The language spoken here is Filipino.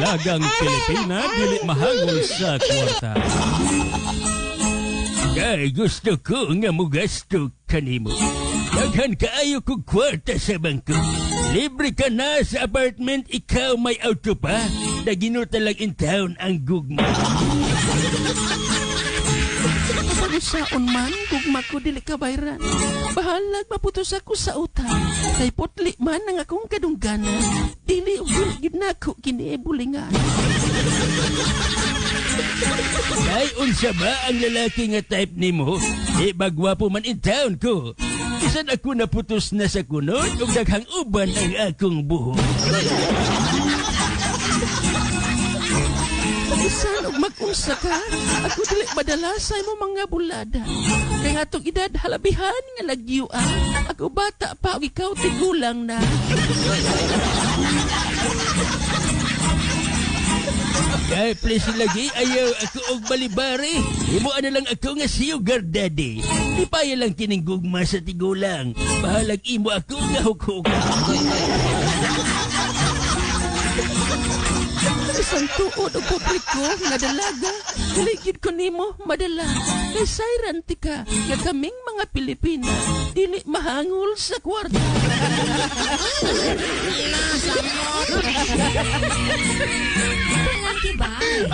dalagang Pilipina dili mahangol sa kwarta. Kay gusto ko nga mugasto kanimo. Daghan kaayo kong kwarta sa bangko. Libre ka na sa apartment, ikaw may auto pa. Dagino talang in town ang gugma. Saon man, gugma ko dili ka bayran. Bahalag maputos ako sa utang. Kay putli man ang akong kadungganan. Dili ugul na ako kinibulingan. Kay unsa ba ang lalaki nga type nimo? Di bagwapo man in town ko. Bisan ako naputos na sa kunod ug daghang uban ang akong buhok. Bisan og mag-unsa ka, ako dili madala sa imo mga bulada. Kay atong edad halabihan nga lagyuan. Ako bata pa ug ikaw tigulang na. Kay please lagi ayaw ako og balibari. Imo ana lang ako nga sugar daddy. Di paya lang kining gugma sa tigulang. Bahalag imo ako nga hukok. Isang tuod o publiko nga dalaga, diligid ko nimo madala. Kay sayran tika nga kaming mga Pilipina dili mahangol sa kwarta. Tangan tibay.